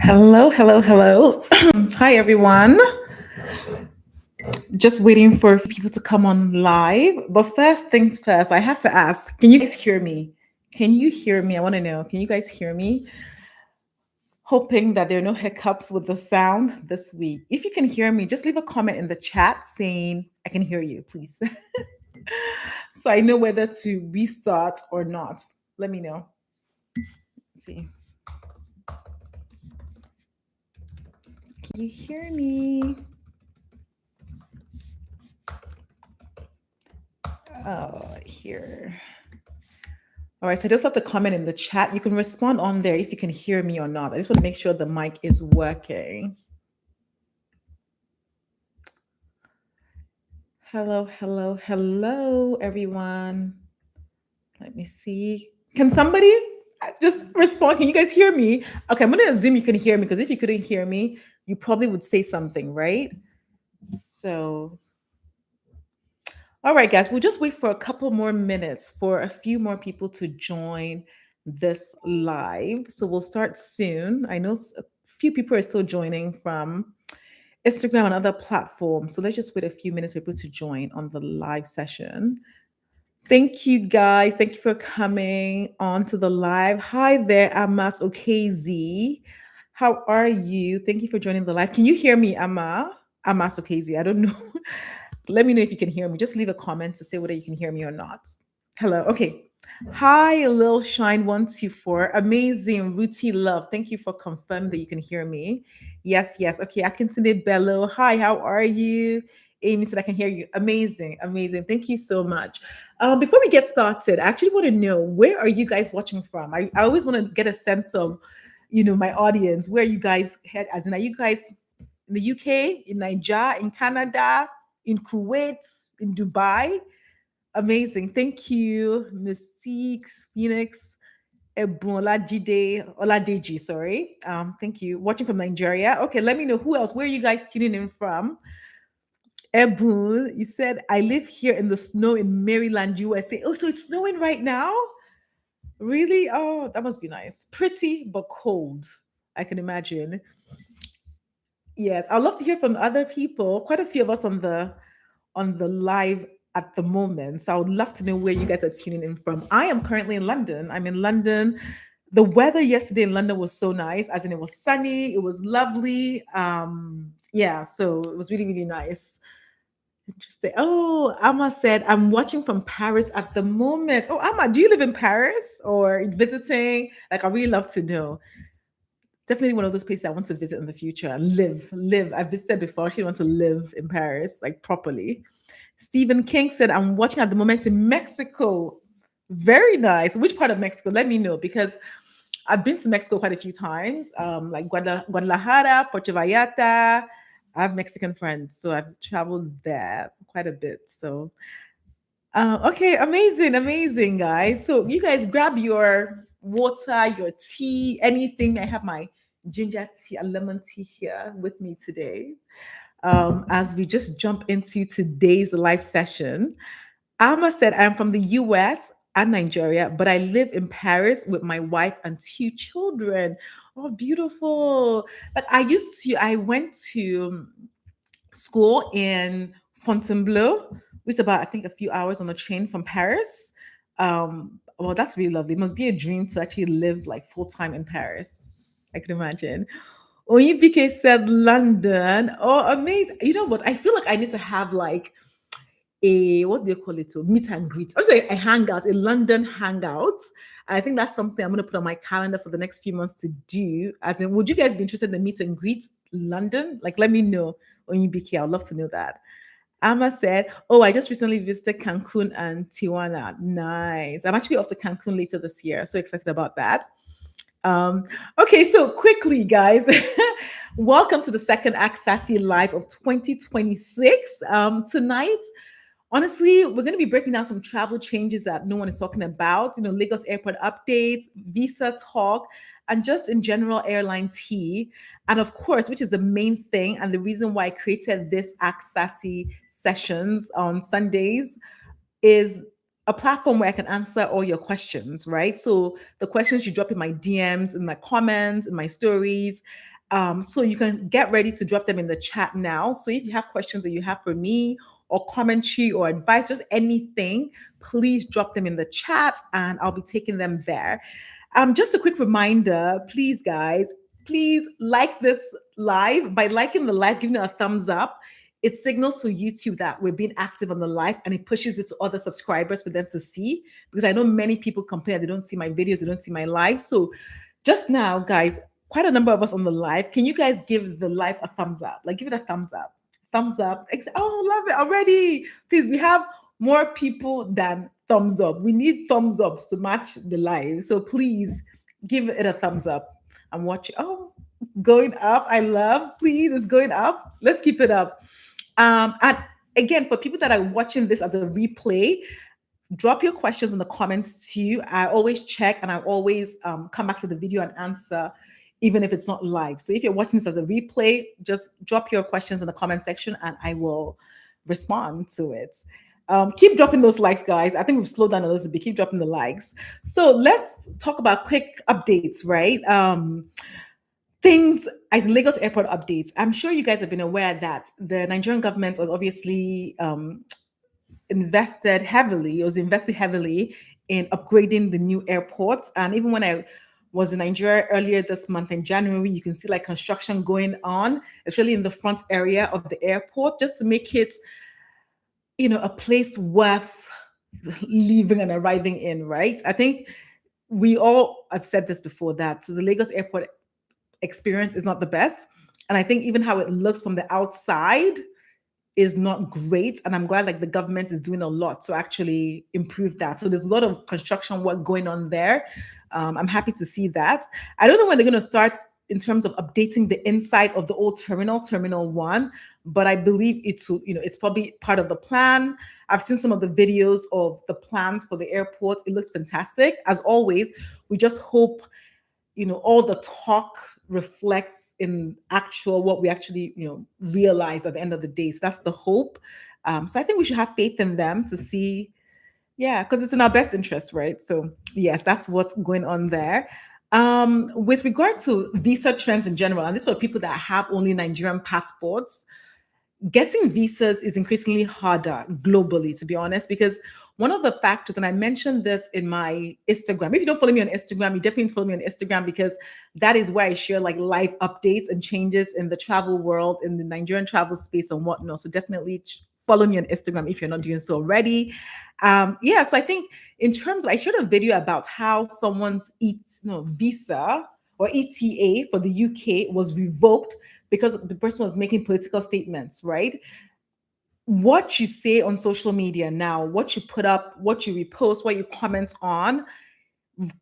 Hello, hello, hello. Hi, everyone. Just waiting for people to come on live. But first things first, I have to ask, can you guys hear me? Can you hear me? I want to know. Can you guys hear me? Hoping that there are no hiccups with the sound this week. If you can hear me, just leave a comment in the chat saying, I can hear you, please. So I know whether to restart or not. Let me know. Let's see. Can you hear me? Oh, here. All right, so I just left a comment in the chat. You can respond on there if you can hear me or not. I just want to make sure the mic is working. Hello, hello, hello, everyone. Let me see. Can somebody just respond? Can you guys hear me? Okay, I'm going to assume you can hear me because if you couldn't hear me, you probably would say something, right? So, all right, guys, we'll just wait for a couple more minutes for a few more people to join this live. So we'll start soon. I know a few people are still joining from Instagram and other platforms. So let's just wait a few minutes for people to join on the live session. Thank you, guys. Thank you for coming on to the live. Hi there, Amas Okezi. How are you? Thank you for joining the live. Can you hear me, Amas Okezi? I don't know. Let me know if you can hear me. Just leave a comment to say whether you can hear me or not. Hello. Okay. Hi, Lil Shine 124. Amazing. Ruti Love. Thank you for confirming that you can hear me. Yes, yes. Okay. Akintune Bello. Hi, how are you? Amy said I can hear you. Amazing. Amazing. Thank you so much. Before we get started, I actually want to know, where are you guys watching from? I always want to get a sense of, my audience. Where you guys head, as in, are you guys in the UK, in Nigeria, in Canada, in Kuwait, in Dubai? Amazing. Thank you, Mystique, Phoenix, Oladeji, sorry. Thank you. Watching from Nigeria. Okay, let me know who else. Where are you guys tuning in from? Ebun, you said, I live here in the snow in Maryland, USA. Oh, so it's snowing right now? Really? Oh, that must be nice. Pretty, but cold, I can imagine. Yes, I'd love to hear from other people. Quite a few of us on the live at the moment. So I would love to know where you guys are tuning in from. I am currently in London. I'm in London. The weather yesterday in London was so nice, as in it was sunny, it was lovely. Yeah, so it was really, really nice. Interesting. Oh, Amma said, I'm watching from Paris at the moment. Oh, Amma, do you live in Paris or visiting? Like, I really love to know. Definitely one of those places I want to visit in the future and live. I visited before. I actually want to live in Paris, like properly. Stephen King said, I'm watching at the moment in Mexico. Very nice. Which part of Mexico? Let me know, because I've been to Mexico quite a few times, like Guadalajara, Puerto Vallarta. I have Mexican friends, so I've traveled there quite a bit. So, okay, amazing, amazing, guys. So you guys grab your water, your tea, anything. I have my ginger tea and lemon tea here with me today. As we just jump into today's live session. Alma said, I'm from the US and Nigeria, but I live in Paris with my wife and two children. Oh, beautiful. Like I went to school in Fontainebleau, which is about, I think, a few hours on a train from Paris. Well, that's really lovely. It must be a dream to actually live like full time in Paris. I can imagine. Oyinbike said London. Oh, amazing. You know what? I feel like I need to have like a, what do you call it? A meet and greet. I would say a hangout, a London hangout. I think that's something I'm going to put on my calendar for the next few months to do. As in, would you guys be interested in the meet and greet London? Like, let me know on UBK. I'd love to know that. Amma said, oh, I just recently visited Cancun and Tijuana. Nice. I'm actually off to Cancun later this year. So excited about that. Okay, so quickly, guys, welcome to the second Act Sassy Live of 2026. Tonight, honestly, we're going to be breaking down some travel changes that no one is talking about, Lagos airport updates, visa talk, and just in general airline tea. And of course, which is the main thing and the reason why I created this Act Sassy sessions on Sundays, is a platform where I can answer all your questions, right? So the questions you drop in my DMs, in my comments, in my stories, So you can get ready to drop them in the chat now. So if you have questions that you have for me or commentary or advice, just anything, please drop them in the chat and I'll be taking them there. Just a quick reminder, please, guys, please like this live. By liking the live, giving it a thumbs up, it signals to YouTube that we're being active on the live and it pushes it to other subscribers for them to see. Because I know many people complain they don't see my videos, they don't see my live. So just now, guys, quite a number of us on the live. Can you guys give the live a thumbs up? Like, give it a thumbs up. Thumbs up. Oh, love it already. Please, we have more people than thumbs up. We need thumbs up to match the live. So please give it a thumbs up. I'm watching. Oh, going up. I love. Please, it's going up. Let's keep it up. And again, for people that are watching this as a replay, drop your questions in the comments too. I always check and I always come back to the video and answer, even if it's not live. So if you're watching this as a replay, just drop your questions in the comment section and I will respond to it. Keep dropping those likes, guys. I think we've slowed down a little bit. Keep dropping the likes. So let's talk about quick updates, right? Things as Lagos airport updates. I'm sure you guys have been aware that the Nigerian government has obviously invested heavily in upgrading the new airports. And even when I was in Nigeria earlier this month in January, you can see like construction going on, especially in the front area of the airport, just to make it, a place worth leaving and arriving in, right? I think we all have said this before that the Lagos airport experience is not the best. And I think even how it looks from the outside is not great. And I'm glad like the government is doing a lot to actually improve that. So there's a lot of construction work going on there. I'm happy to see that. I don't know when they're going to start in terms of updating the inside of the old Terminal 1, but I believe it's probably part of the plan. I've seen some of the videos of the plans for the airport. It looks fantastic. As always, we just hope, all the talk reflects in actual what we actually, realize at the end of the day. So that's the hope. So I think we should have faith in them to see, because it's in our best interest, right? So yes, that's what's going on there. With regard to visa trends in general, and this is for people that have only Nigerian passports, getting visas is increasingly harder globally, to be honest, because one of the factors, and I mentioned this in my Instagram. If you don't follow me on Instagram, you definitely need to follow me on Instagram because that is where I share like live updates and changes in the travel world, in the Nigerian travel space and whatnot. So definitely follow me on Instagram if you're not doing so already. So I think in terms of, I shared a video about how someone's visa or ETA for the UK was revoked because the person was making political statements, right? What you say on social media now, what you put up, what you repost, what you comment on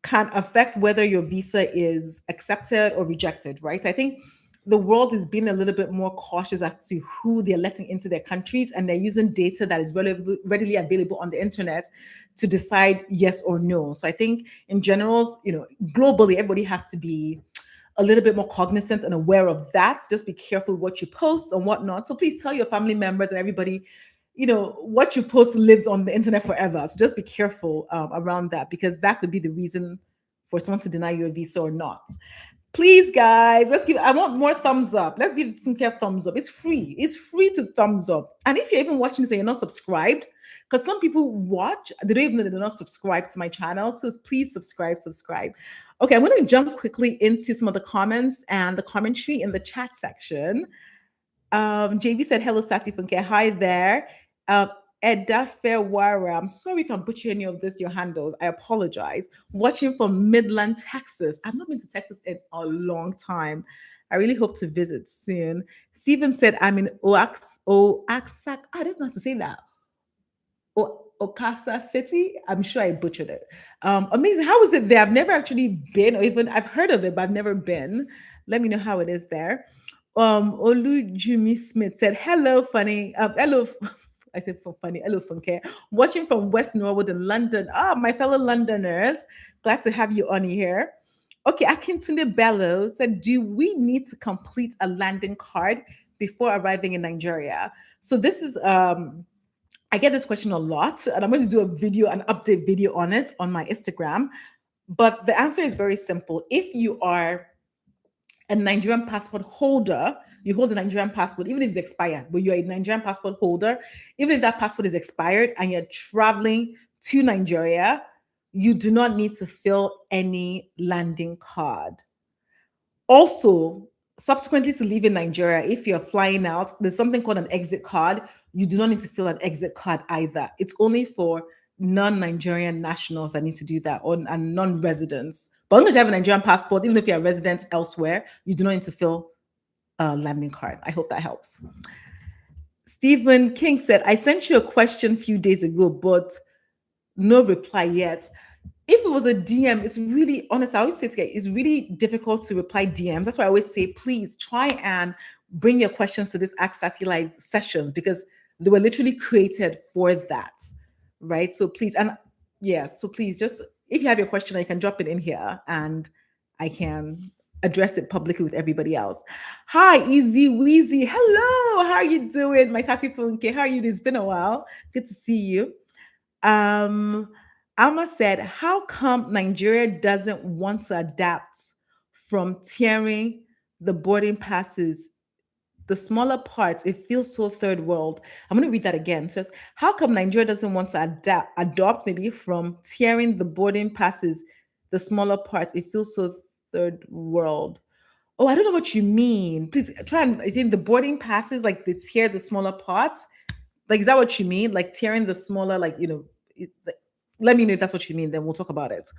can affect whether your visa is accepted or rejected, right? So I think the world is being a little bit more cautious as to who they're letting into their countries, and they're using data that is readily available on the internet to decide yes or no. So I think in general, globally, everybody has to be a little bit more cognizant and aware of that. Just be careful what you post and whatnot. So please tell your family members and everybody, what you post lives on the internet forever. So just be careful around that, because that could be the reason for someone to deny you a visa or not. Please, guys, I want more thumbs up. Let's give Funke a thumbs up. It's free. It's free to thumbs up. And if you're even watching this and you're not subscribed, because some people watch, they don't even know they're not subscribed to my channel. So please subscribe. Okay, I'm going to jump quickly into some of the comments and the commentary in the chat section. JV said, hello, Sassy Funke. Hi there. Edda Fairwara, I'm sorry if I'm butchering any of this, your handles. I apologize. Watching from Midland, Texas. I've not been to Texas in a long time. I really hope to visit soon. Stephen said, I'm in Oaxaca. I don't know how to say that. Okasa City. I'm sure I butchered it. Amazing. How is it there? I've never actually been, or even I've heard of it, but I've never been. Let me know how it is there. Olu Jimmy Smith said, hello, funny. Hello. I said for funny. Hello, Funke. Watching from West Norwood in London. My fellow Londoners. Glad to have you on here. Okay, Akintunde Bello said, do we need to complete a landing card before arriving in Nigeria? So this is I get this question a lot, and I'm going to do an update video on it on my Instagram. But the answer is very simple. If you are a Nigerian passport holder, you hold a Nigerian passport, even if it's expired, but you're a Nigerian passport holder, even if that passport is expired and you're traveling to Nigeria, you do not need to fill any landing card. Also, subsequently to leaving Nigeria, if you're flying out, there's something called an exit card. You do not need to fill an exit card either. It's only for non-Nigerian nationals that need to do that, and non-residents. But as long as you have a Nigerian passport, even if you're a resident elsewhere, you do not need to fill a landing card. I hope that helps. Stephen King said, I sent you a question a few days ago, but no reply yet. If it was a DM, it's really honest. I always say it's really difficult to reply DMs. That's why I always say, please try and bring your questions to this Ask Sassy Live sessions, because they were literally created for that, right? So please, and yeah, so please, just if you have your question, you can drop it in here and I can address it publicly with everybody else. Hi, Easy Weezy. Hello, how are you doing? My Sassy Funke, how are you? It's been a while. Good to see you. Alma said, how come Nigeria doesn't want to adapt from tearing the boarding passes, the smaller parts? It feels so third world. I'm going to read that again. It says, how come Nigeria doesn't want to adopt maybe from tearing the boarding passes, the smaller parts? It feels so third world. Oh, I don't know what you mean. Please try and, is it the boarding passes, like they tear the smaller parts? Like, is that what you mean? Like tearing the smaller, like, let me know if that's what you mean, then we'll talk about it.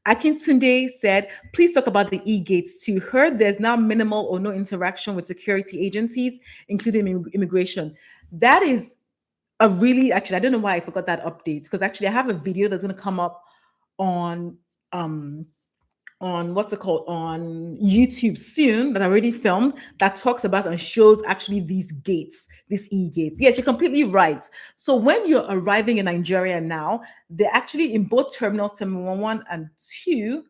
Akintunde said, please talk about the e-gates too. Heard there's now minimal or no interaction with security agencies, including immigration. That is a really, actually, I don't know why I forgot that update, because actually I have a video that's going to come up on what's it called, on YouTube soon, that I already filmed, that talks about and shows actually these gates, these e-gates. Yes, you're completely right. So when you're arriving in Nigeria now, they're actually in both terminals, Terminal 1 and 2,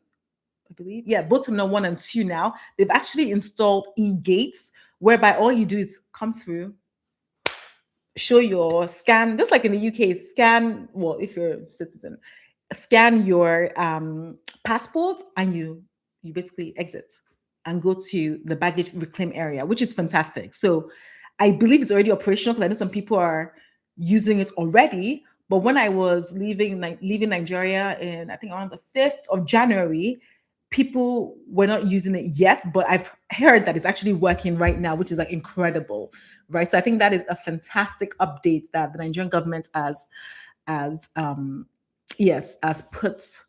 I believe. Yeah, both Terminal 1 and 2 now, they've actually installed e-gates, whereby all you do is come through, show your scan, just like in the UK, scan, well, if you're a citizen, scan your passport, and you basically exit and go to the baggage reclaim area, which is fantastic. So I believe it's already operational, because I know some people are using it already. But when I was leaving Nigeria in, I think, around the 5th of January, people were not using it yet, but I've heard that it's actually working right now, which is like incredible, right? So I think that is a fantastic update that the Nigerian government has put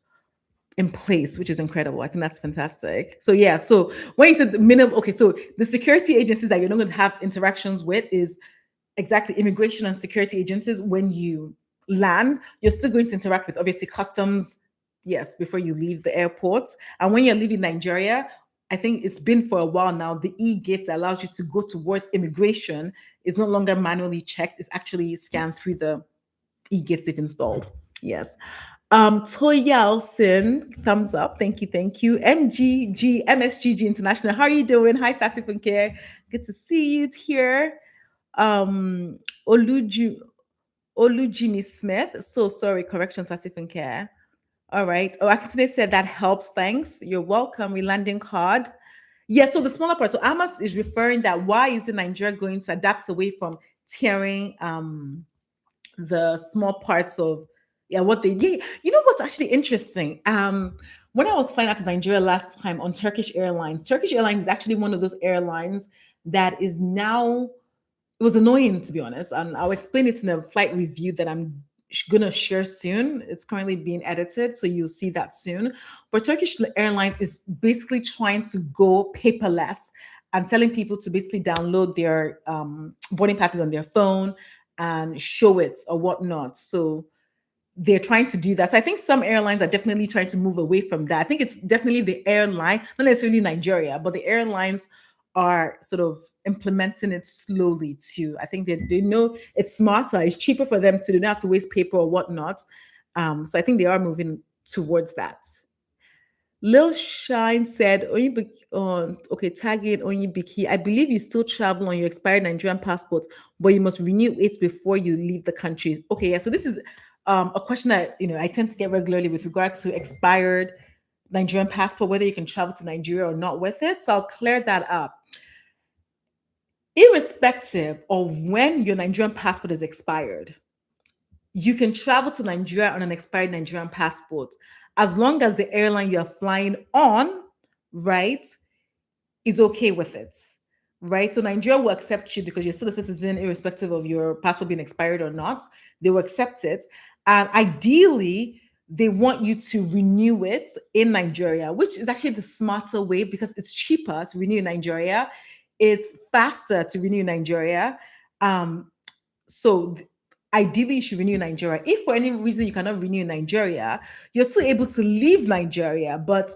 in place, which is incredible. I think that's fantastic. So yeah, so when you said the minimum, okay, so the security agencies that you're not going to have interactions with is exactly immigration and security agencies. When you land, you're still going to interact with obviously customs, yes, before you leave the airport. And when you're leaving Nigeria, I think it's been for a while now, the e-gates that allows you to go towards immigration is no longer manually checked. It's actually scanned through the e-gates they've installed. Yes. Toyelson, thumbs up. Thank you. MSGG International. How are you doing? Hi, Sassy Funke. Good to see you here. Olujimi Smith. So sorry, correction, Sassy Funke. All right. Oh, Akitune said that helps. Thanks. You're welcome. Relanding card. Yeah, so the smaller part. So Amos is referring that why is Nigeria going to adapt away from tearing the small parts of what they did. You know what's actually interesting? When I was flying out to Nigeria last time on Turkish Airlines is actually one of those airlines that is now, it was annoying, to be honest, and I'll explain it in a flight review that I'm gonna share soon. It's currently being edited, so you'll see that soon. But Turkish Airlines is basically trying to go paperless and telling people to basically download their boarding passes on their phone and show it or whatnot. So they're trying to do that. So I think some airlines are definitely trying to move away from that. I think it's definitely the airline, not necessarily Nigeria, but the airlines are sort of implementing it slowly too. I think they know it's smarter, it's cheaper for them to, they don't have to waste paper or whatnot. So I think they are moving towards that. Lil Shine said, okay, tag it Onyibiki. I believe you still travel on your expired Nigerian passport, but you must renew it before you leave the country. Okay, yeah. So this is a question that I tend to get regularly with regard to expired Nigerian passport, whether you can travel to Nigeria or not with it. So I'll clear that up. Irrespective of when your Nigerian passport is expired, you can travel to Nigeria on an expired Nigerian passport as long as the airline you're flying on, right, is okay with it. Right. So Nigeria will accept you because you're still a citizen, irrespective of your passport being expired or not. They will accept it. And ideally, they want you to renew it in Nigeria, which is actually the smarter way because it's cheaper to renew in Nigeria. It's faster to renew in Nigeria. Um, so ideally, you should renew in Nigeria. If for any reason you cannot renew in Nigeria, you're still able to leave Nigeria, but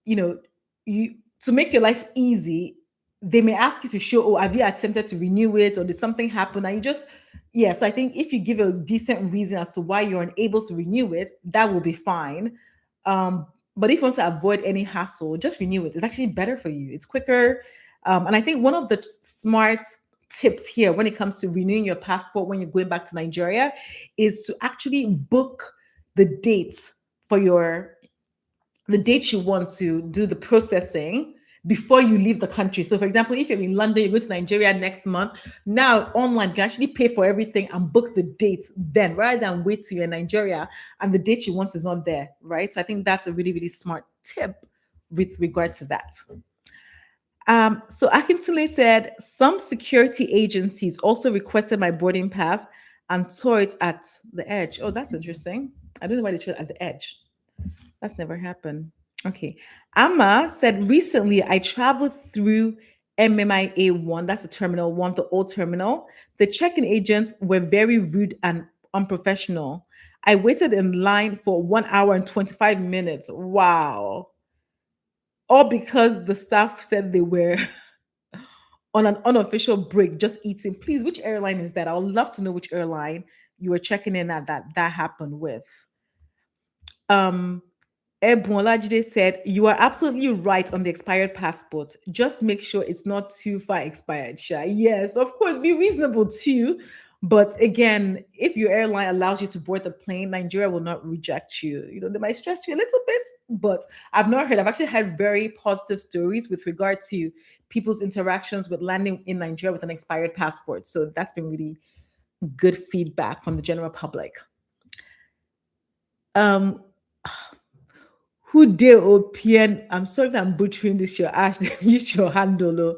you know, you to make your life easy, they may ask you to show, oh, have you attempted to renew it or did something happen? And you just, yeah. So I think if you give a decent reason as to why you're unable to renew it, that will be fine. But if you want to avoid any hassle, just renew it. It's actually better for you. It's quicker. And I think one of the smart tips here when it comes to renewing your passport when you're going back to Nigeria is to actually book the date for the date you want to do the processing before you leave the country. So, for example, if you're in London, you go to Nigeria next month. Now, online, you can actually pay for everything and book the date then, rather than wait till you're in Nigeria and the date you want is not there, right? So, I think that's a really, really smart tip with regard to that. So Akintule said some security agencies also requested my boarding pass and saw it at the edge. Oh, that's interesting. I don't know why they showed it at the edge. That's never happened. Okay. Amma said recently I traveled through MMIA 1, that's the terminal one, the old terminal. The check-in agents were very rude and unprofessional. I waited in line for 1 hour and 25 minutes. Wow. All because the staff said they were on an unofficial break, just eating. Please, which airline is that? I would love to know which airline you were checking in at that happened with. Um, Ebunolajide said, you are absolutely right on the expired passport. Just make sure it's not too far expired, Sha. Yes, of course, be reasonable too. But again, if your airline allows you to board the plane, Nigeria will not reject you. You know, they might stress you a little bit, but I've actually had very positive stories with regard to people's interactions with landing in Nigeria with an expired passport. So that's been really good feedback from the general public. Um, Who dare OPN? I'm sorry if I'm butchering this. Your Ash, use your handle. Oh.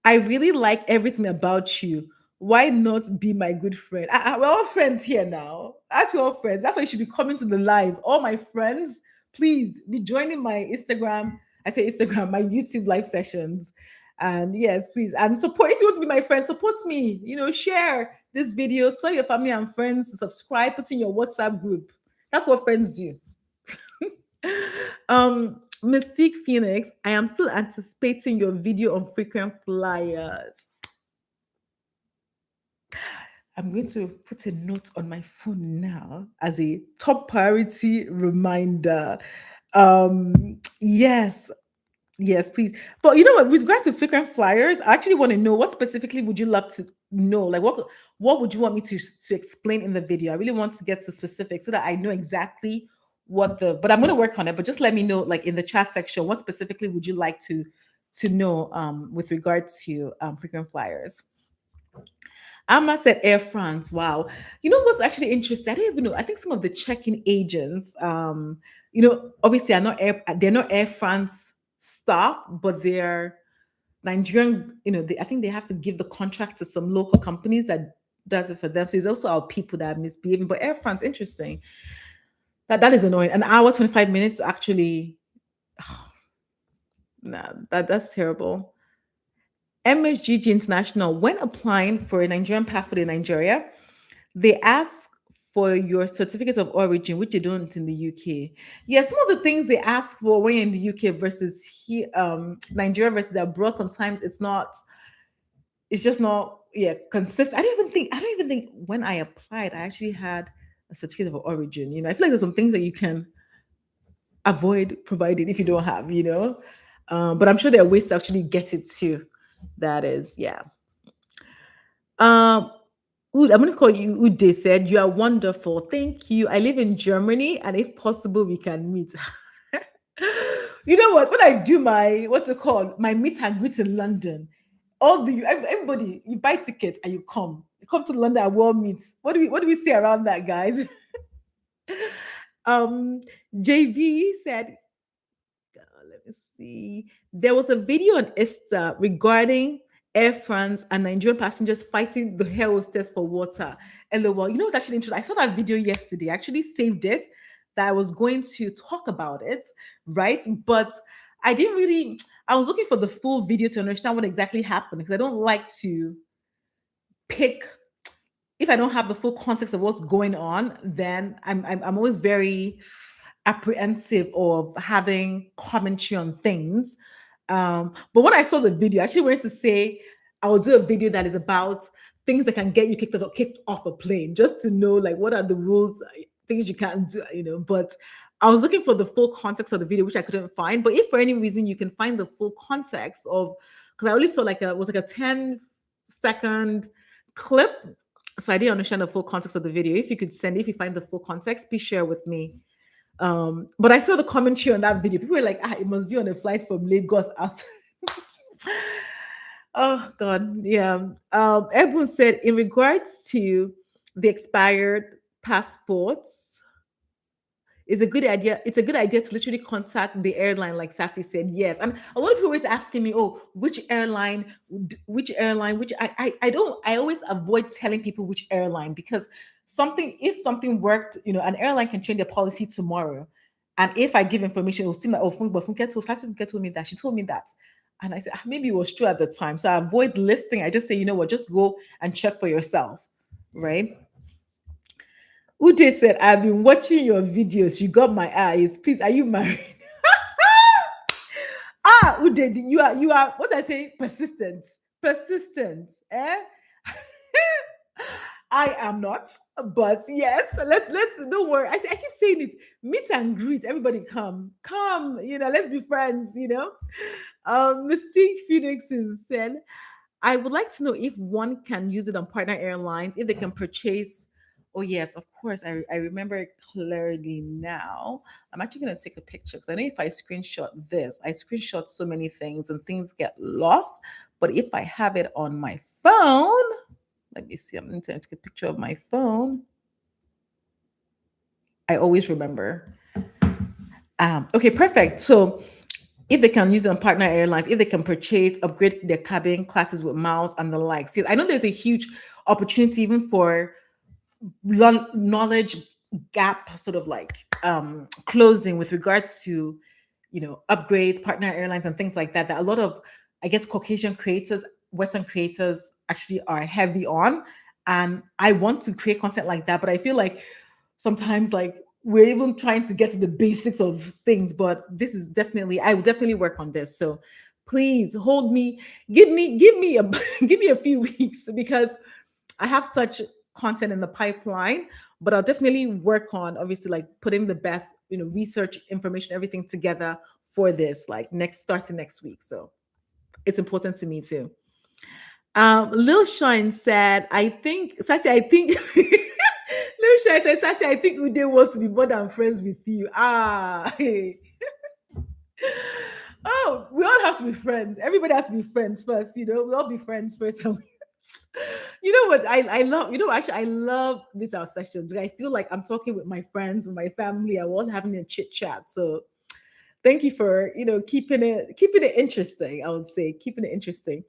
I really like everything about you. Why not be my good friend? We're all friends here now. As we're all friends, that's why you should be coming to the live. All my friends, please be joining my Instagram. I say Instagram, my YouTube live sessions. And yes, please. And support, if you want to be my friend, support me. You know, share this video, tell your family and friends to subscribe, put in your WhatsApp group. That's what friends do. Mystique Phoenix, I am still anticipating your video on frequent flyers. I'm going to put a note on my phone now as a top priority reminder. Yes, yes, please. But you know what? With regards to frequent flyers, I actually want to know what specifically would you love to know? Like what would you want me to explain in the video? I really want to get to specifics so that I know exactly what the but I'm gonna work on it, but just let me know like in the chat section what specifically would you like to know with regard to frequent flyers. Amma said Air France. Wow. You know what's actually interesting? I don't even know. I think some of the check-in agents, obviously they're not Air France staff, but they're Nigerian, I think they have to give the contract to some local companies that does it for them. So it's also our people that are misbehaving. But Air France, interesting. That is annoying. An hour, 25 minutes to actually nah, that's terrible. MSGG International, when applying for a Nigerian passport in Nigeria, they ask for your certificate of origin, which they don't in the UK. Yeah, some of the things they ask for when you're in the UK versus here, Nigeria versus abroad, sometimes it's just not, yeah, consistent. I don't even think when I applied, I actually had a certificate of origin. I feel like there's some things that you can avoid providing if you don't have, but I'm sure there are ways to actually get it too. That is, yeah. Um, I'm going to call you Ude said, you are wonderful. Thank you. I live in Germany, and if possible, we can meet. You know what? When I do my what's it called? My meet and greet in London, everybody, you buy tickets and you come. You come to London at World Meet. What do we say around that, guys? um JV said, let me see. There was a video on Insta regarding Air France and Nigerian passengers fighting the air hostess for water. And the well, you know what's actually interesting? I saw that video yesterday. I actually saved it that I was going to talk about it, right? But I didn't really. I was looking for the full video to understand what exactly happened because I don't like to pick if I don't have the full context of what's going on, then I'm always very apprehensive of having commentary on things. But when I saw the video, I actually wanted to say I will do a video that is about things that can get you kicked off a plane, just to know like what are the rules, things you can't do, But I was looking for the full context of the video, which I couldn't find. But if for any reason you can find the full context of, because I only saw it was like a 10-second clip, so I didn't understand the full context of the video. If you could if you find the full context, please share with me. But I saw the commentary on that video. People were like, it must be on a flight from Lagos out. Oh God, yeah. Everyone said in regards to the expired passports, it's a good idea. It's a good idea to literally contact the airline, like Sassy said. Yes, and a lot of people always asking me, "Oh, which airline? Which airline?" Which I don't. I always avoid telling people which airline because if something worked, an airline can change their policy tomorrow, and if I give information, it will seem like Sassy Funke told me that. She told me that, and I said maybe it was true at the time. So I avoid listing. I just say, you know what, just go and check for yourself, right? Ude said, I've been watching your videos. You got my eyes. Please, are you married? Ude, you are what I say, persistent. Persistent. Eh? I am not, but yes, let's don't worry. I keep saying it. Meet and greet. Everybody come, let's be friends. Mystique Phoenix is said, I would like to know if one can use it on partner airlines, if they can purchase. Oh, yes, of course. I remember it clearly now. I'm actually going to take a picture because I know if I screenshot this, I screenshot so many things and things get lost. But if I have it on my phone, let me see. I'm going to take a picture of my phone. I always remember. Okay, perfect. So if they can use it on partner airlines, if they can upgrade their cabin classes with miles and the like. See, I know there's a huge opportunity even for knowledge gap sort of like closing with regards to upgrades, partner airlines and things like that a lot of, I guess, Caucasian creators, Western creators actually are heavy on. And I want to create content like that, but I feel like sometimes like we're even trying to get to the basics of things. But this is I will definitely work on this. So please hold me, give me a give me a few weeks because I have such content in the pipeline, but I'll definitely work on obviously like putting the best, research information, everything together for this, like starting next week. So it's important to me too. Lil Shine said, Sassy, I think Lil Shine said, Sassy, I think Ude wants to be more than friends with you. Hey. Oh, we all have to be friends. Everybody has to be friends first, we all be friends first. You know what I love, actually I love these our sessions. I feel like I'm talking with my friends, with my family, and we're all having a chit chat. So thank you for keeping it interesting. I would say keeping it interesting.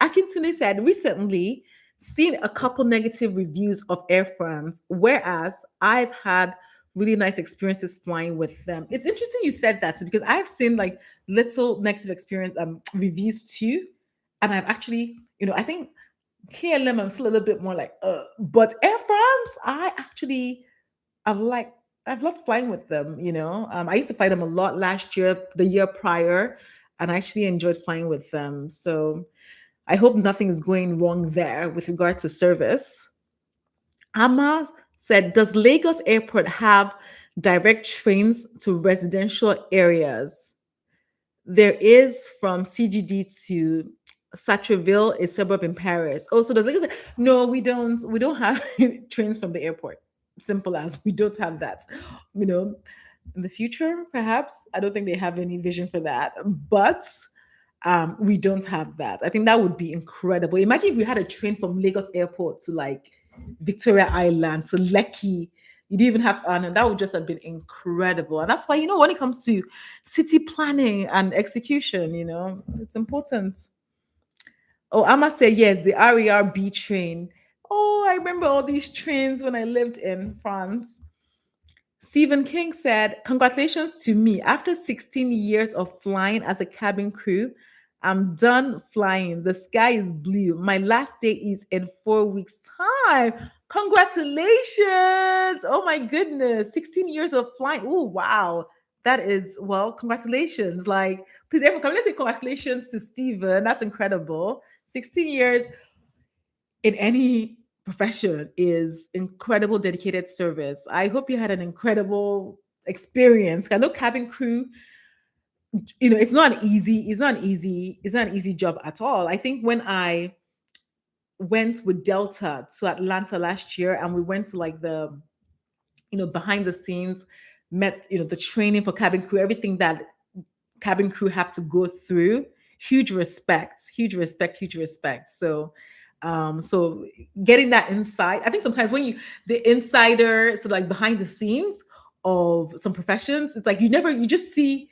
Akintune said recently seen a couple negative reviews of Air France, whereas I've had really nice experiences flying with them. It's interesting you said that too, because I've seen like little negative experience reviews too, and I've actually, I think KLM, I'm still a little bit more like, but Air France, I've loved flying with them. I used to fly them a lot last year, the year prior, and I actually enjoyed flying with them. So I hope nothing is going wrong there with regard to service. Amma said, does Lagos Airport have direct trains to residential areas? There is from CGD to Satreville, a suburb in Paris. Oh, so does Lagos? No, we don't. We don't have trains from the airport. Simple as we don't have that. in the future, perhaps. I don't think they have any vision for that, but we don't have that. I think that would be incredible. Imagine if we had a train from Lagos Airport to like Victoria Island to Lekki. You didn't even have to earn, and that would just have been incredible. And that's why, when it comes to city planning and execution, it's important. Oh, I must say, yes, the RERB train. Oh, I remember all these trains when I lived in France. Stephen King said, "Congratulations to me. After 16 years of flying as a cabin crew, I'm done flying. The sky is blue. My last day is in 4 weeks' time. Congratulations. Oh my goodness. 16 years of flying. Oh, wow. That is, well, congratulations. Like, please, everyone, come, let's say congratulations to Stephen. That's incredible. 16 years in any profession is incredible dedicated service. I hope you had an incredible experience. I know cabin crew, it's not an easy job at all. I think when I went with Delta to Atlanta last year and we went to like the behind the scenes, met the training for cabin crew, everything that cabin crew have to go through. Huge respect, huge respect, huge respect. So getting that insight, I think sometimes when the insider, so like behind the scenes of some professions, it's like you just see,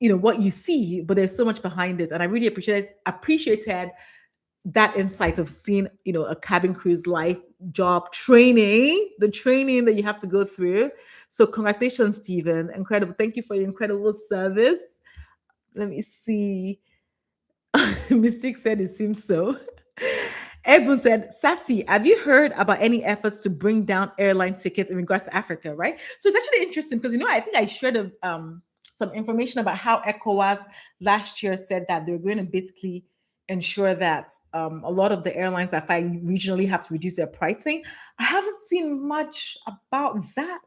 what you see, but there's so much behind it. And I really appreciated that insight of seeing, a cabin crew's life, job, training, the training that you have to go through. So congratulations, Stephen. Incredible. Thank you for your incredible service. Let me see. Mystic said it seems so. Edwin said, "Sassy, have you heard about any efforts to bring down airline tickets in regards to Africa?" Right. So it's actually interesting because I think I shared some information about how ECOWAS last year said that they're going to basically ensure that a lot of the airlines that fly regionally have to reduce their pricing. I haven't seen much about that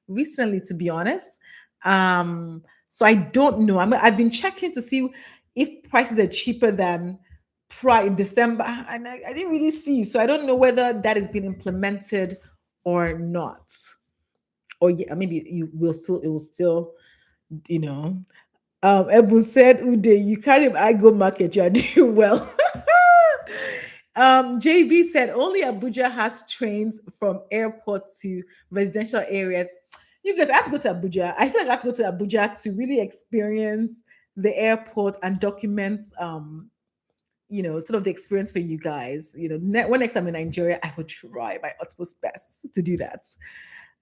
recently, to be honest. So I don't know. I've been checking to see if prices are cheaper than prior in December, and I didn't really see. So I don't know whether that has been implemented or not. Or yeah, maybe it will still, you know. Ebun said, Ude, you carry I go market, you are doing well. JB said only Abuja has trains from airport to residential areas. You guys I have to go to Abuja. I feel like I have to go to Abuja to really experience the airport and document sort of the experience for you guys. When next I'm in Nigeria, I would try my utmost best to do that.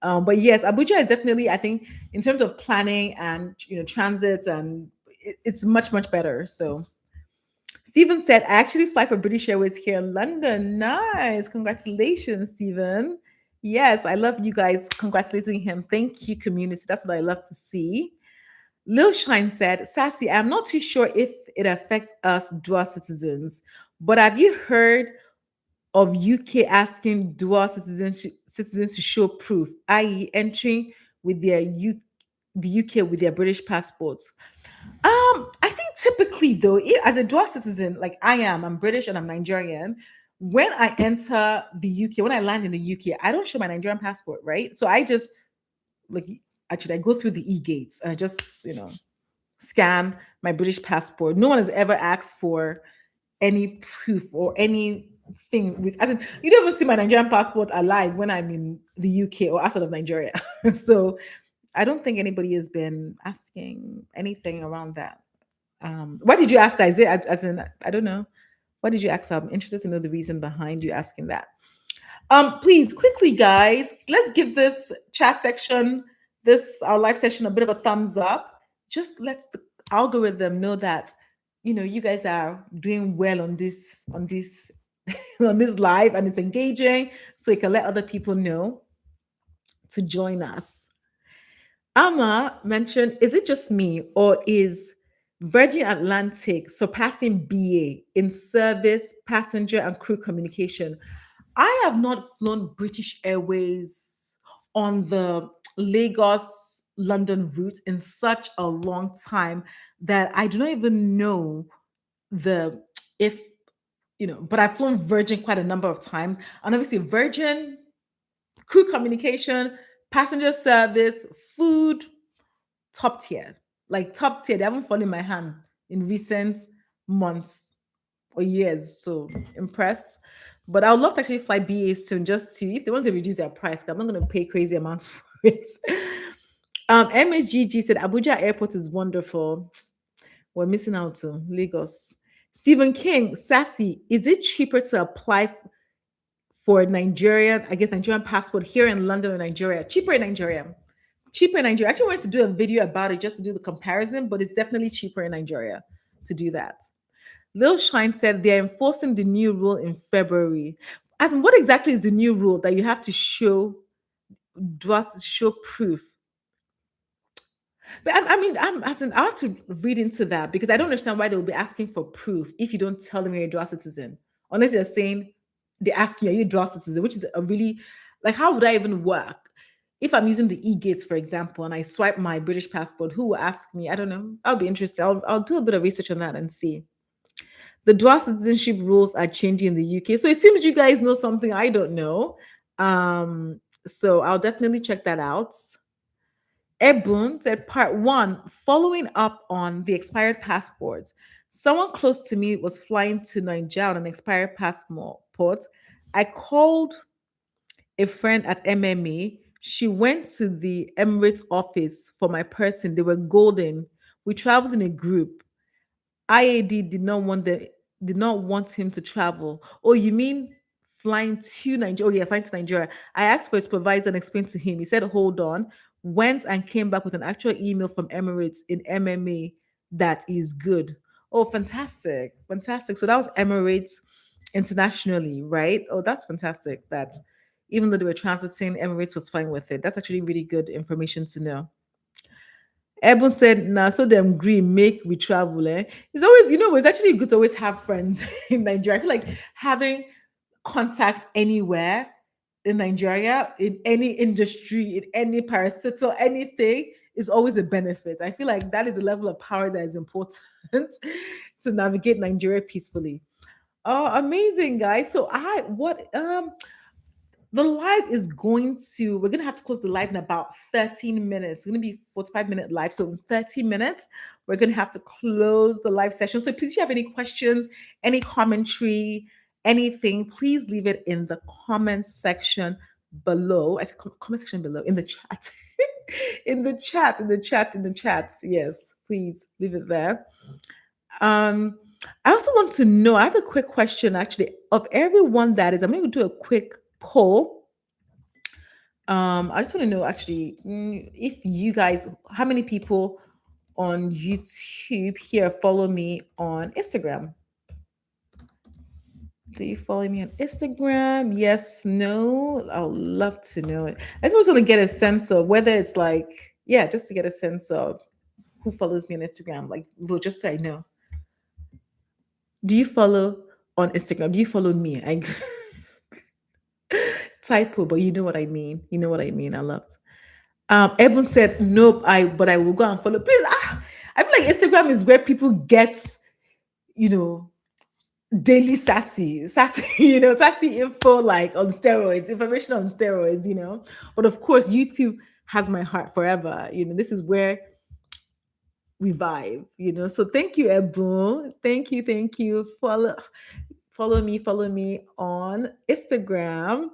But yes, Abuja is definitely, I think, in terms of planning and transit, and it's much much better. So Stephen said, "I actually fly for British Airways here in London." Nice, congratulations, Stephen. Yes, I love you guys congratulating him. Thank you, community. That's what I love to see. Lil Shine said, "Sassy, I'm not too sure if it affects us dual citizens, but have you heard of UK asking dual citizens to show proof, i.e., entering with the UK with their British passports?" I think typically though, as a dual citizen, like I'm British and I'm Nigerian. When I enter the UK, when I land in the UK, I don't show my Nigerian passport, right? So I just like actually I go through the e-gates and I just scan my British passport. No one has ever asked for any proof or anything with, as in, you don't even see my Nigerian passport alive when I'm in the UK or outside of Nigeria. So I don't think anybody has been asking anything around that. Why did you ask that? Is it as in, I don't know. What did you ask? I'm interested to know the reason behind you asking that. Please, quickly, guys, let's give this chat section, this our live session, a bit of a thumbs up. Just let the algorithm know that you guys are doing well on this on this live, and it's engaging, so you can let other people know to join us. Amma mentioned, is it just me or is Virgin Atlantic surpassing BA in service, passenger, and crew communication? I have not flown British Airways on the Lagos London route in such a long time that I do not even know the if but I've flown Virgin quite a number of times. And obviously Virgin crew communication, passenger service, food. top tier, like top tier. They haven't fallen in my hand in recent months or years. So impressed. But I would love to actually fly BA soon, just to if they want to reduce their price. 'Cause I'm not going to pay crazy amounts for it. MSGG said Abuja Airport is wonderful. We're missing out to Lagos. Stephen King, Sassy, is it cheaper to apply for Nigerian, I guess Nigerian passport here in London or Nigeria? Cheaper in Nigeria. Cheaper in Nigeria. I actually wanted to do a video about it just to do the comparison, but it's definitely cheaper in Nigeria to do that. Lil Shine said they're enforcing the new rule in February. As in, what exactly is the new rule that you have to show, do have to show proof? But I mean, as in, I have to read into that because I don't understand why they will be asking for proof if you don't tell them you're a dual citizen. Unless they're saying they ask you, are you a dual citizen? Which is a really like, how would I even work? If I'm using the e-gates, for example, and I swipe my British passport, who will ask me? I don't know. I'll be interested. I'll do a bit of research on that and see. The dual citizenship rules are changing in the UK. So it seems you guys know something I don't know. So I'll definitely check that out. Ebun said, part one, following up on the expired passports. Someone close to me was flying to Nigeria on an expired passport. I called a friend at MMA. She went to the Emirates office for my person. They were golden. We traveled in a group. IAD did not want him to travel. Oh, you mean flying to Nigeria? Oh, yeah, flying to Nigeria. I asked for his supervisor and explained to him. He said, hold on. Went and came back with an actual email from Emirates in MMA that is good. Oh, fantastic. Fantastic. So that was Emirates internationally, right? Oh, that's fantastic. That even though they were transiting, Emirates was fine with it. That's actually really good information to know. Ebon said, nah, so them agree, make we travel. Eh? It's always, it's actually good to always have friends in Nigeria. I feel like having contact anywhere in Nigeria, in any industry, in any parastatal, anything is always a benefit. I feel like that is a level of power that is important to navigate Nigeria peacefully. Oh, amazing, guys. So the live is we're going to have to close the live in about 13 minutes. It's going to be 45-minute live. So in 30 minutes, we're going to have to close the live session. So please, if you have any questions, any commentary, anything, please leave it in the comment section below. I said comment section below, in the chat. in the chat. Yes, please leave it there. I also want to know, I have a quick question actually of everyone that is, I'm going to do a quick poll. I just want to know actually if you guys, how many people on YouTube here follow me on Instagram? Do you follow me on Instagram? Yes, no. I would love to know it. I just want to get a sense of whether it's like, yeah, just to get a sense of who follows me on Instagram. Like, well, just so I know. Do you follow on Instagram? Do you follow me? I typo, but you know what I mean. You know what I mean. I loved. Evan said, nope, but I will go and follow. Please, I feel like Instagram is where people get, you know, daily sassy, sassy info like on steroids, information on steroids. But of course, YouTube has my heart forever. This is where we vibe. So thank you, Ebu. Thank you. Follow me on Instagram.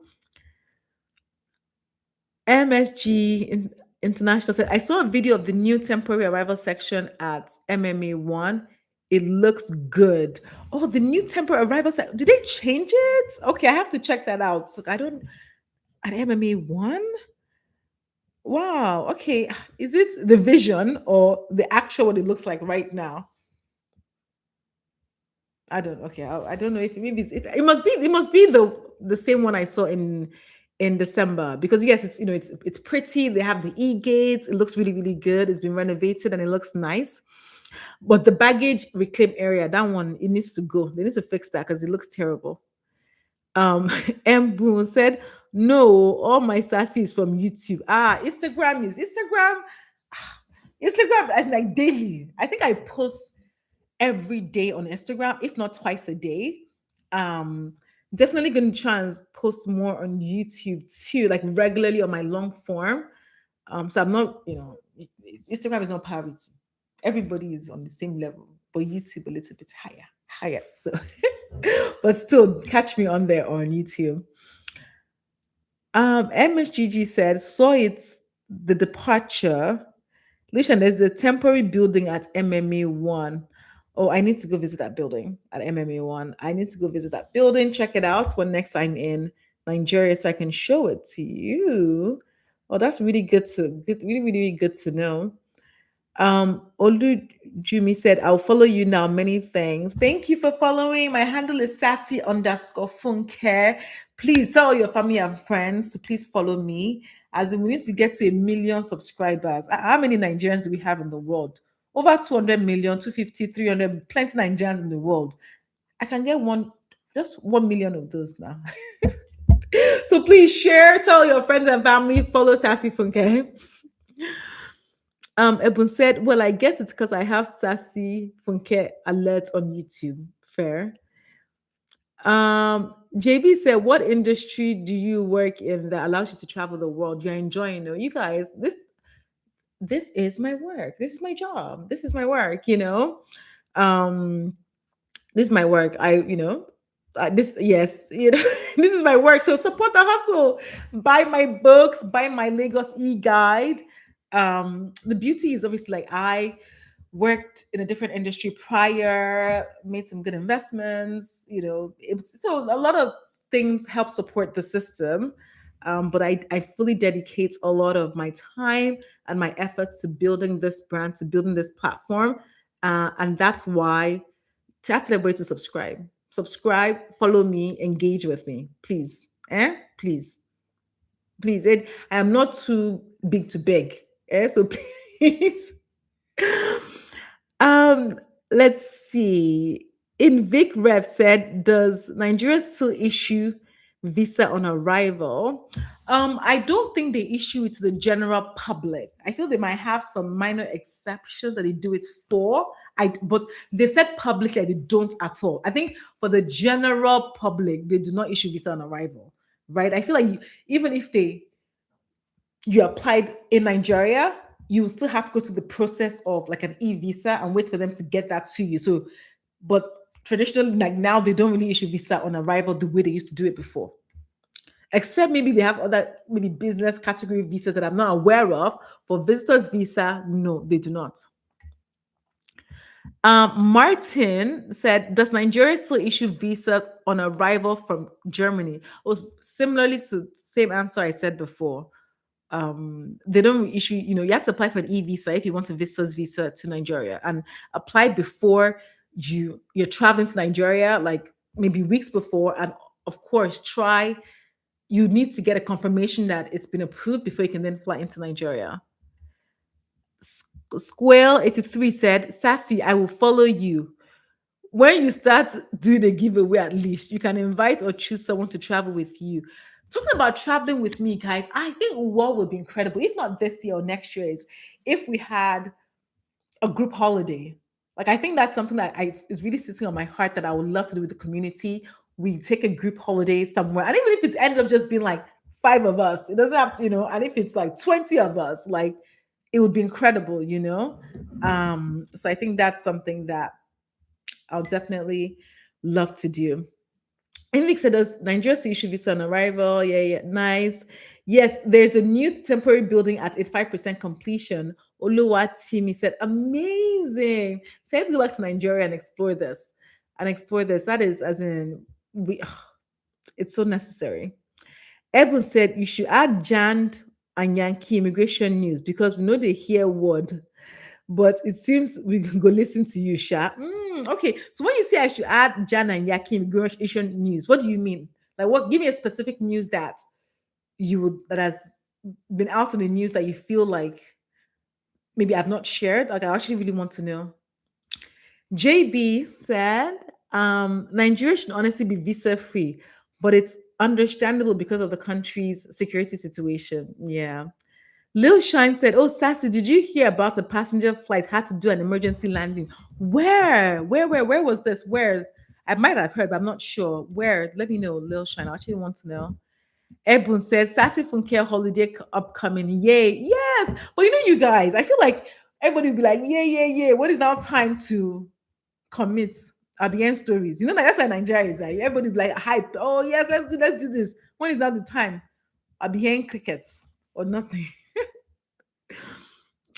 International said, I saw a video of the new temporary arrival section at MMA1. It looks good. Oh, the new temporary arrival section. Did they change it? Okay, I have to check that out. So at MMA1? Wow. Okay. Is it the vision or the actual what it looks like right now? I don't. Okay, I don't know if maybe it must be the same one I saw in December, because yes, it's pretty. They have the e-gates. It looks really really good. It's been renovated and it looks nice. But the baggage reclaim area, that one, it needs to go. They need to fix that because it looks terrible. M Boone said, "No, all my sassy is from YouTube. Instagram is Instagram. Instagram is like daily. I think I post every day on Instagram, if not twice a day. Um, Definitely going to try and post more on YouTube too, like regularly on my long form. So I'm not, Instagram is not priority. Everybody is on the same level, but YouTube a little bit higher. So, but still, catch me on there on YouTube. MSGG said, saw it's the departure. Listen, there's a temporary building at MMA one. Oh, I need to go visit that building at MMA one. I need to go visit that building, check it out when next I'm in Nigeria so I can show it to you. Oh, that's really really good to know. Olu Jumi said, I'll follow you now. Many thanks. Thank you for following. My handle is sassy underscore funke. Please tell your family and friends to please follow me. As in, we need to get to 1 million subscribers. How many Nigerians do we have in the world? Over 200 million, 250, 300, plenty Nigerians in the world. I can get just 1 million of those now. So please share, tell your friends and family, follow Sassy Funke. Ebun said, well, I guess it's because I have Sassy Funke alerts on YouTube. Fair. JB said, what industry do you work in that allows you to travel the world? You're enjoying it. You guys, this is my work. This is my job. This is my work, Um, this is my work. This yes, this is my work. So support the hustle. Buy my books, buy my Lagos e-guide. The beauty is obviously like I worked in a different industry prior, made some good investments, so a lot of things help support the system. But I fully dedicate a lot of my time and my efforts to building this brand, to building this platform. And that's why tap everybody to subscribe, follow me, engage with me, please. Please. I am not too big to beg. So please. um let's see. Invic Rev said, does Nigeria still issue visa on arrival? I don't think they issue it to the general public. I feel they might have some minor exceptions that they do it for. But they've said publicly they don't at all. I think for the general public, they do not issue visa on arrival, right? I feel like even if you applied in Nigeria, you still have to go through the process of like an e-visa and wait for them to get that to you. So, but traditionally, like now, they don't really issue visa on arrival the way they used to do it before. Except maybe they have other maybe business category visas that I'm not aware of. For visitors visa, no, they do not. Martin said, does Nigeria still issue visas on arrival from Germany? It was similarly to the same answer I said before. They don't issue, you have to apply for an e-visa if you want a visitor's visa to Nigeria, and apply before you're traveling to Nigeria, like maybe weeks before. And of course, you need to get a confirmation that it's been approved before you can then fly into Nigeria. Squale 83 said, Sassy, I will follow you. When you start doing a giveaway, at least you can invite or choose someone to travel with you. Talking about traveling with me, guys, I think what would be incredible, if not this year or next year, is if we had a group holiday. Like, I think that's something that is really sitting on my heart that I would love to do with the community. We take a group holiday somewhere. And even if it ends up just being like 5 of us, it doesn't have to, and if it's like 20 of us, like it would be incredible, So I think that's something that I'll definitely love to do. Invix said, does Nigeria still issue visa on arrival? Yeah, nice. Yes, there's a new temporary building at 85% completion. Oluwatimi said, amazing. So I have to go back to Nigeria and explore this. That is as in, it's so necessary. Ebon said, you should add Jand and Yankee immigration news because we know they hear word. But it seems we can go listen to you, Sha. Okay, so when you say I should add Jan and Yaki immigration news, what do you mean? Like, what? Give me a specific news that has been out in the news that you feel like maybe I've not shared. Like, I actually really want to know. JB said, Nigeria should honestly be visa free, but it's understandable because of the country's security situation. Yeah. Lil Shine said, oh, Sassy, did you hear about a passenger flight had to do an emergency landing? Where was this? Where? I might have heard, but I'm not sure. Where? Let me know, Lil Shine. I actually want to know. Ebun says, Sassy Funke holiday upcoming. Yay. Yes. But you know, you guys, I feel like everybody will be like, yeah, yeah, yeah. What is now time to commit? Aviation stories. You know, like that's like Nigeria is like everybody will be like hyped. Oh, yes, let's do this. When is now the time? Aviation crickets or nothing.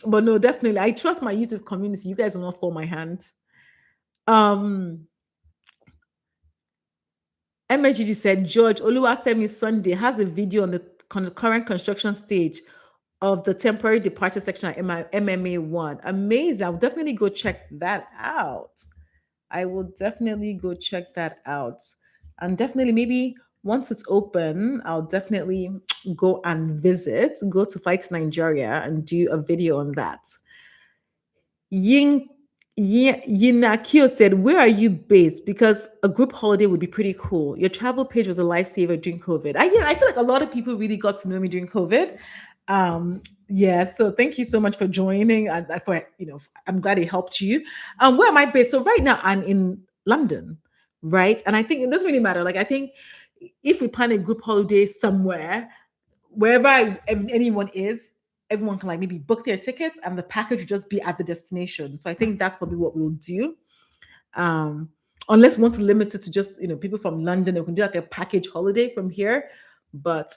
But no, definitely. I trust my YouTube community. You guys will not fall my hand. Um MHG said George Oluwafemi Sunday has a video on the current construction stage of the temporary departure section at MMA 1. Amazing. I'll definitely go check that out. I will definitely go check that out. And definitely, maybe once it's open, I'll definitely go and visit, go to Flight Nigeria and do a video on that. Yin Yinakio said, "Where are you based? Because a group holiday would be pretty cool. Your travel page was a lifesaver during COVID." I feel like a lot of people really got to know me during COVID. Yeah, so thank you so much for joining. And for I'm glad it helped you. Where am I based? So right now I'm in London, right? And I think it doesn't really matter. Like I think if we plan a group holiday somewhere, wherever anyone is, everyone can like maybe book their tickets and the package will just be at the destination. So I think that's probably what we'll do. Um, Unless we want to limit it to just people from London, we can do like a package holiday from here. But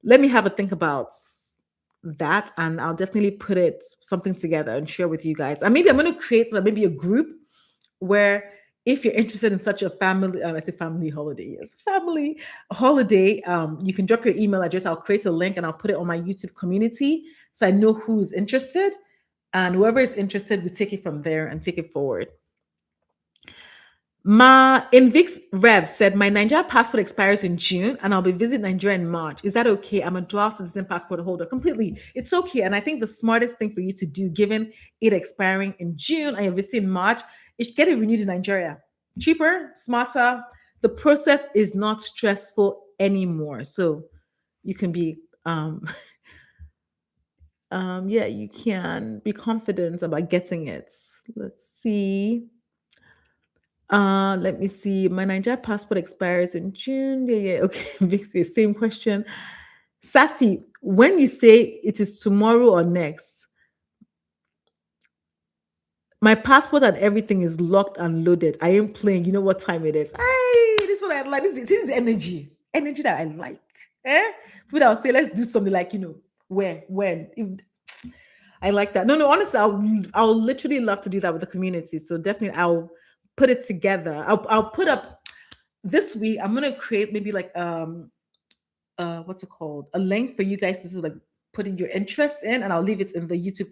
let me have a think about that, and I'll definitely put it something together and share with you guys. And maybe I'm going to create maybe a group where if you're interested in such a family, I say family holiday, yes, family holiday, you can drop your email address. I'll create a link and I'll put it on my YouTube community so I know who is interested. And whoever is interested, we take it from there and take it forward. Ma Invix Rev said, my Nigeria passport expires in June and I'll be visiting Nigeria in March. Is that okay? I'm a dual citizen passport holder. Completely. It's okay. And I think the smartest thing for you to do, given it expiring in June and you're visiting in March, is get it renewed in Nigeria. Cheaper, smarter. The process is not stressful anymore. So you can be yeah, you can be confident about getting it. Let's see. Let me see. My Nigeria passport expires in June. Yeah, yeah. Okay, Vixie, same question. Sassy, when you say it is tomorrow or next, my passport and everything is locked and loaded. I am playing. You know what time it is? Hey, this is what I like. This is energy. Energy that I like. People that will say, let's do something like, where, when. I like that. No, honestly, I'll literally love to do that with the community. So definitely I'll put it together. I'll put up this week. I'm gonna create maybe like what's it called? A link for you guys to like put in your interest in, and I'll leave it in the YouTube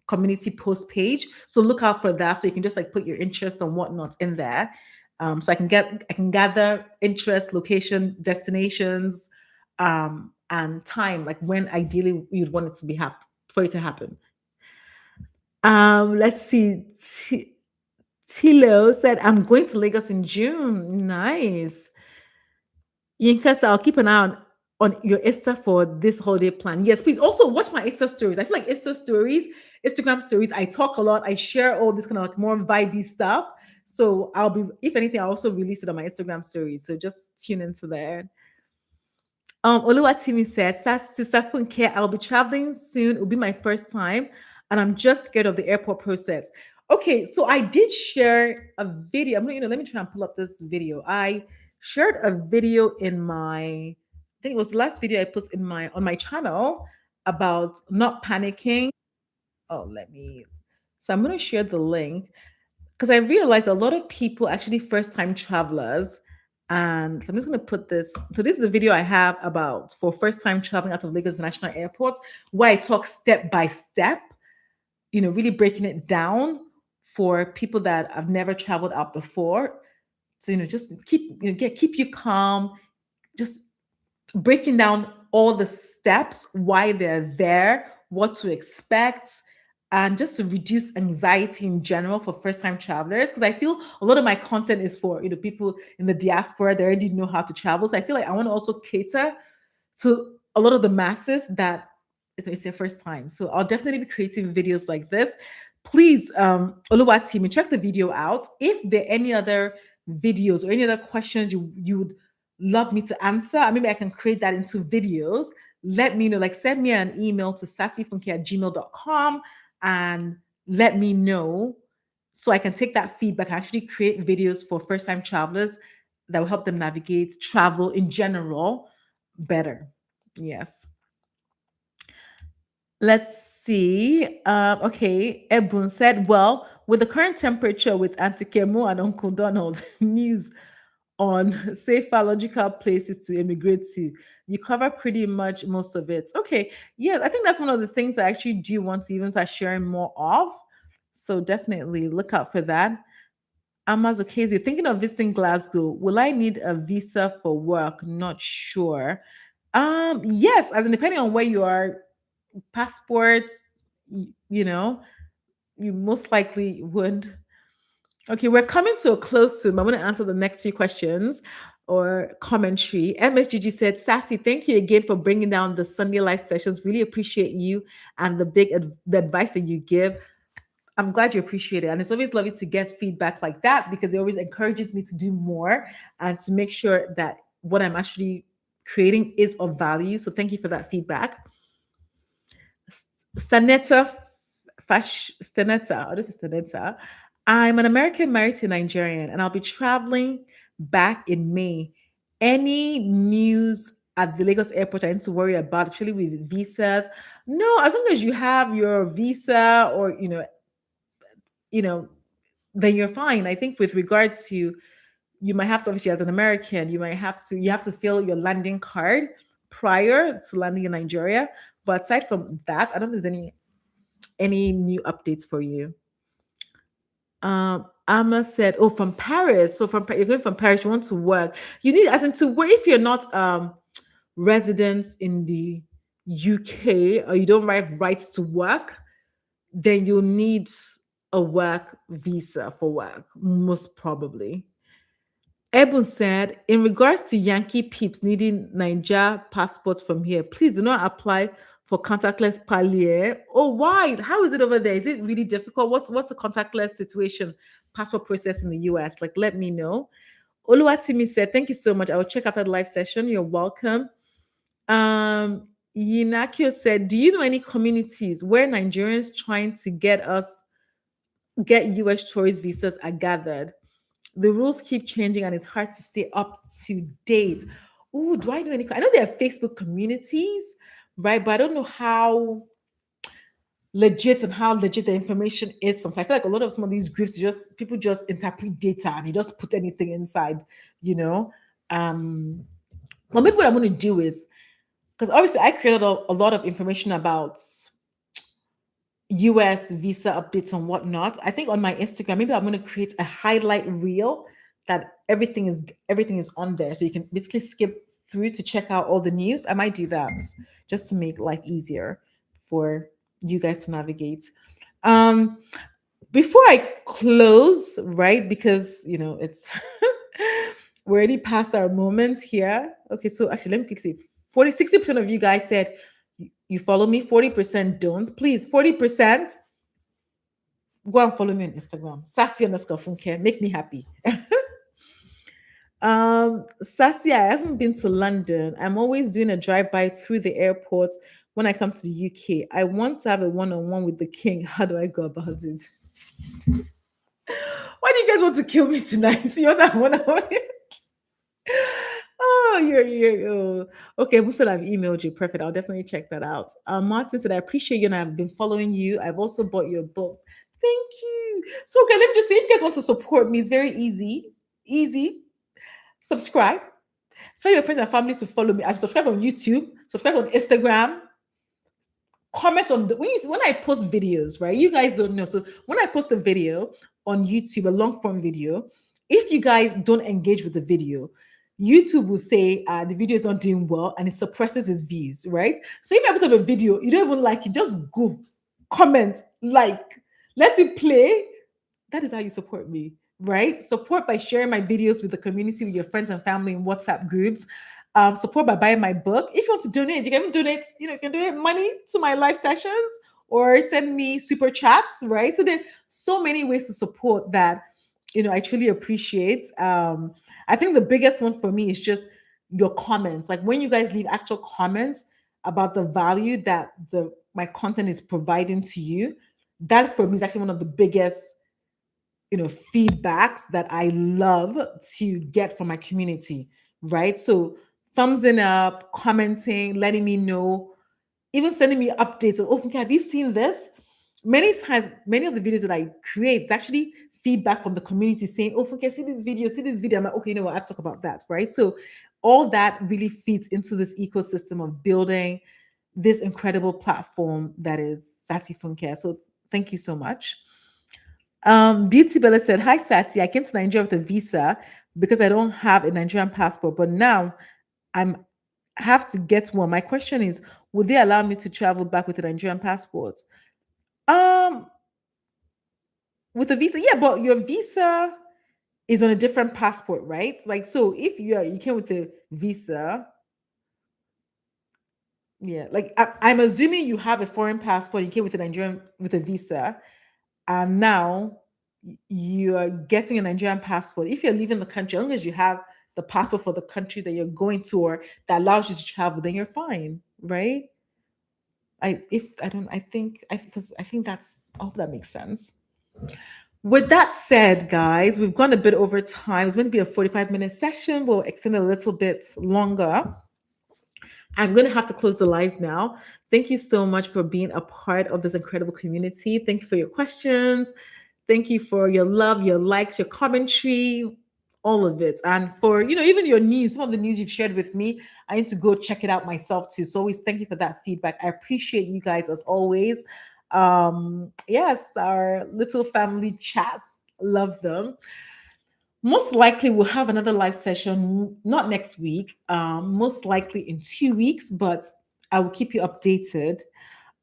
community post page. So look out for that. So you can just like put your interest and whatnot in there. So I can gather interest, location, destinations, and time, like when ideally you'd want it to be for it to happen. Let's see. Tilo said, I'm going to Lagos in June. Nice. Yinka, I'll keep an eye on your Insta for this holiday plan. Yes, please. Also, watch my Insta stories. I feel like Insta stories, Instagram stories, I talk a lot. I share all this kind of like more vibey stuff. So I'll be, if anything, I'll also release it on my Instagram stories. So just tune into there. Oluwatimi says, Sister Funke, I'll be traveling soon. It'll be my first time, and I'm just scared of the airport process. Okay, so I did share a video. Let me try and pull up this video. I shared a video in I think it was the last video I put on my channel about not panicking. Oh, so I'm gonna share the link because I realized a lot of people actually first time travelers. And so I'm just going to put this. So this is the video I have about for first time traveling out of Lagos International Airport, where I talk step by step, really breaking it down for people that have never traveled out before. So, just keep you calm, just breaking down all the steps, why they're there, what to expect, and just to reduce anxiety in general for first-time travelers. Because I feel a lot of my content is for people in the diaspora that already know how to travel. So I feel like I want to also cater to a lot of the masses that it's their first time. So I'll definitely be creating videos like this. Please, Oluwatimi, check the video out. If there are any other videos or any other questions you would love me to answer, maybe I can create that into videos. Let me know, like send me an email to sassyfunke@gmail.com and let me know so I can take that feedback and actually create videos for first time travelers that will help them navigate travel in general better. Yes. Let's see. Okay. Ebun said, well, with the current temperature with Auntie Kemo and Uncle Donald, news on safer logical places to immigrate to. You cover pretty much most of it. Okay. Yeah, I think that's one of the things I actually do want to even start sharing more of. So definitely look out for that. Amaz Okezi, thinking of visiting Glasgow. Will I need a visa for work? Not sure. Yes, as in depending on where you are, passports, you know, you most likely would. Okay, we're coming to a close soon. I'm going to answer the next few questions or commentary. MSGG said, Sassy, thank you again for bringing down the Sunday live sessions. Really appreciate you and the advice that you give. I'm glad you appreciate it. And it's always lovely to get feedback like that because it always encourages me to do more and to make sure that what I'm actually creating is of value. So thank you for that feedback. Staneta Staneta, oh, this is Staneta. I'm an American married to a Nigerian, and I'll be traveling back in May. Any news at the Lagos airport I need to worry about, actually with visas? No, as long as you have your visa or you know, then you're fine. I think with regards to you might have to obviously as an American, you have to fill your landing card prior to landing in Nigeria. But aside from that, I don't think there's any new updates for you. Amma said, "Oh, from Paris. So you're going from Paris. You want to work. You need, as in to work. If you're not residents in the UK or you don't have rights to work, then you'll need a work visa for work, most probably." Ebon said, in regards to Yankee peeps needing Niger passports from here, please do not apply for contactless palier. Oh, why? How is it over there? Is it really difficult? What's the contactless situation, passport process in the US? Like, let me know. Oluwatimi said, thank you so much. I will check out that live session. You're welcome. Yinakio said, do you know any communities where Nigerians trying to get US tourist visas are gathered? The rules keep changing and it's hard to stay up to date. Oh, do I know any? I know there are Facebook communities, right? But I don't know how legit the information is. Sometimes I feel like a lot of some of these groups people just interpret data and you just put anything inside, you know. Well, maybe what I'm going to do is because obviously I created a lot of information about US visa updates and whatnot. I think on my Instagram, maybe I'm going to create a highlight reel that everything is on there, so you can basically skip through to check out all the news. I might do that just to make life easier for you guys to navigate. Before I close, right? Because it's we're already past our moment here. Okay, so actually, let me quickly say 60% of you guys said you follow me, 40% don't. Please, 40%, go and follow me on Instagram. Sassy_Funke. Make me happy. Sassy, I haven't been to London. I'm always doing a drive-by through the airport when I come to the UK. I want to have a one-on-one with the king. How do I go about it? Why do you guys want to kill me tonight? You want to have one-on-one? Oh, you're okay. Musa, I've emailed you. Perfect. I'll definitely check that out. Martin said, I appreciate you and I've been following you. I've also bought your book. Thank you. So, okay, let me just say if you guys want to support me, it's very easy. Easy. Subscribe. Tell your friends and family to follow me. I subscribe on YouTube, subscribe on Instagram, comment on when I post videos, right? You guys don't know. So when I post a video on YouTube, a long form video, if you guys don't engage with the video, YouTube will say the video is not doing well and it suppresses its views, right? So if I put up a video, you don't even like it, just go, comment, like, let it play. That is how you support me, right? Support by sharing my videos with the community, with your friends and family in WhatsApp groups. Support by buying my book. If you want to donate, you can donate, you can donate money to my live sessions or send me super chats, right? So there are so many ways to support that, I truly appreciate. I think the biggest one for me is just your comments. Like when you guys leave actual comments about the value that the my content is providing to you, that for me is actually one of the biggest, feedbacks that I love to get from my community, right? So thumbs in up, commenting, letting me know, even sending me updates of, oh, Funke, have you seen this? Many times, many of the videos that I create, it's actually feedback from the community saying, oh, Funke, see this video. I'm like, okay, you know what, I have to talk about that, right? So all that really feeds into this ecosystem of building this incredible platform that is Sassy Funke. So thank you so much. Beauty Bella said, hi, Sassy. I came to Nigeria with a visa because I don't have a Nigerian passport, but now I'm have to get one. My question is, would they allow me to travel back with a Nigerian passport? Um, with a visa, yeah, but your visa is on a different passport, right? Like, so if you came with a visa, yeah, like I'm assuming you have a foreign passport, you came with a Nigerian with a visa, and now you are getting a Nigerian passport. If you're leaving the country, as long as you have the passport for the country that you're going to or that allows you to travel, then you're fine, right? I think that's I hope that makes sense. With that said, guys, we've gone a bit over time. It's going to be a 45-minute session. We'll extend a little bit longer. I'm going to have to close the live now. Thank you so much for being a part of this incredible community. Thank you for your questions. Thank you for your love, your likes, your commentary, all of it. And for, even your news, some of the news you've shared with me, I need to go check it out myself too. So always thank you for that feedback. I appreciate you guys as always. Yes, our little family chats, love them. Most likely we'll have another live session, not next week, most likely in 2 weeks, but I will keep you updated.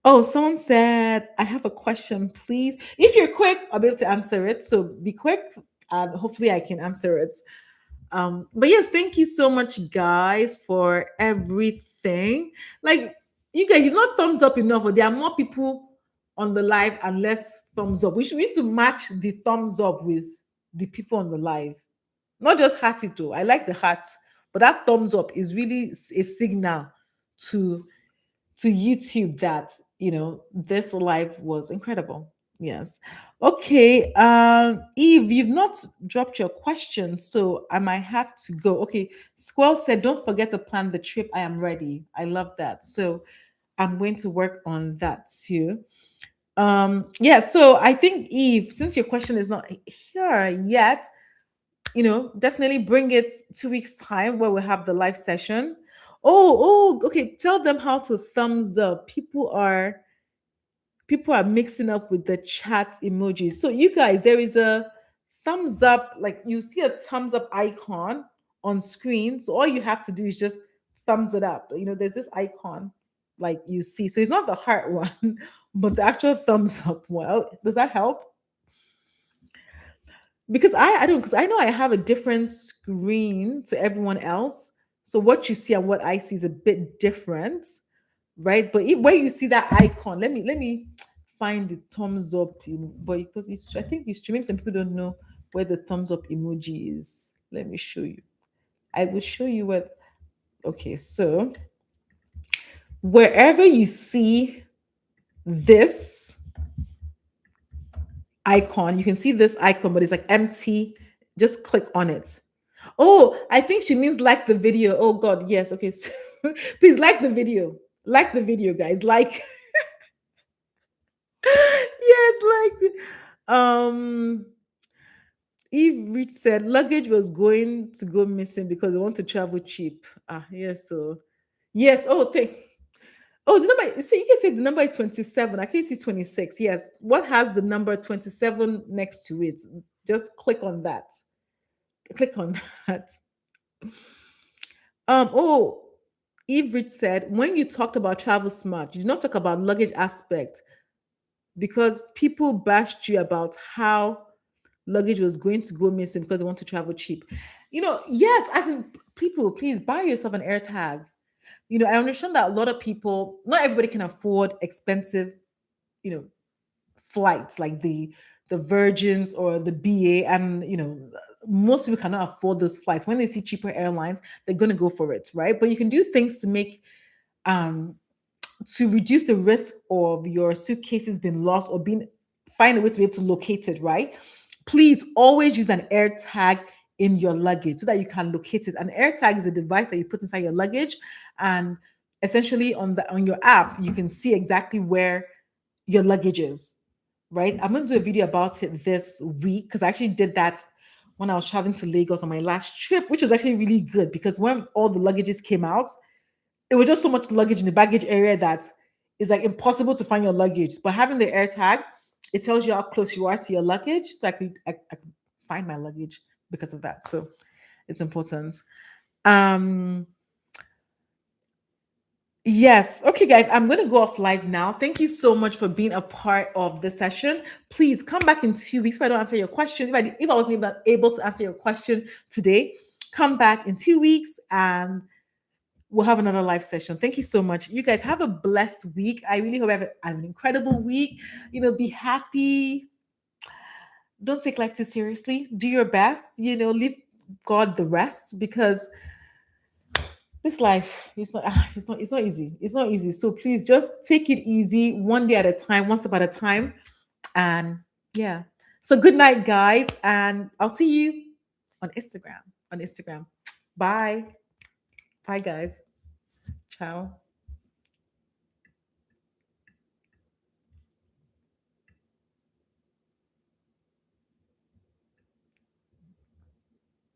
Oh, someone said, I have a question, please. If you're quick, I'll be able to answer it. So be quick and hopefully I can answer it. But yes, thank you so much, guys, for everything. Like, you guys, you've not thumbs up enough, or there are more people on the live and less thumbs up. We need to match the thumbs up with the people on the live. Not just heart it though. I like the heart, but that thumbs up is really a signal to YouTube that this live was incredible. Yes. Okay. Eve, you've not dropped your question, so I might have to go. Okay. Squirrel said, "Don't forget to plan the trip. I am ready." I love that. So I'm going to work on that too. Yeah. So I think Eve, since your question is not here yet, definitely bring it 2 weeks time where we have the live session. Okay. Tell them how to thumbs up. People are mixing up with the chat emojis. So you guys, there is a thumbs up, like you see a thumbs up icon on screen. So all you have to do is just thumbs it up. There's this icon like you see. So it's not the heart one, but the actual thumbs up one. Does that help? Because I don't, because I know I have a different screen to everyone else. So what you see and what I see is a bit different, right? But where you see that icon, let me find the thumbs up. But because I think it's true. Maybe some people don't know where the thumbs up emoji is. Let me show you. I will show you where. Okay, so wherever you see this icon, you can see this icon, but it's like empty. Just click on it. Oh, I think she means like the video. Oh God, yes. Okay, so, please like the video. Like the video, guys. Like, yes, Eve Rich said luggage was going to go missing because they want to travel cheap. Yes, so yes. The number. So you can say the number is 27. I can see 26. Yes. What has the number 27 next to it? Just click on that. Click on that. Oh, Eve Rich said, when you talked about travel smart, you did not talk about luggage aspect because people bashed you about how luggage was going to go missing because they want to travel cheap. Yes, as in people, please buy yourself an air tag. I understand that a lot of people, not everybody can afford expensive, you know, flights like the Virgins or the BA, and most people cannot afford those flights. When they see cheaper airlines, they're going to go for it, right? But you can do things to make um to reduce the risk of your suitcases being lost or being find a way to be able to locate it, right? Please always use an air tag in your luggage so that you can locate it. An air tag is a device that you put inside your luggage, and essentially on your app you can see exactly where your luggage is, right? I'm going to do a video about it this week because I actually did that when I was traveling to Lagos on my last trip, which was actually really good because when all the luggages came out, it was just so much luggage in the baggage area that it's like impossible to find your luggage. But having the air tag, it tells you how close you are to your luggage. So I could find my luggage because of that. So it's important. Um Yes. Okay, guys, I'm going to go off live now. Thank you so much for being a part of this session. Please come back in 2 weeks if I don't answer your question. If I wasn't able to answer your question today, come back in 2 weeks and we'll have another live session. Thank you so much. You guys have a blessed week. I really hope you have an incredible week. Be happy. Don't take life too seriously. Do your best. Leave God the rest because this life it's not easy. It's not easy. So please just take it easy, one day at a time, one step at a time. And yeah. So good night, guys. And I'll see you on Instagram. Bye. Bye, guys. Ciao.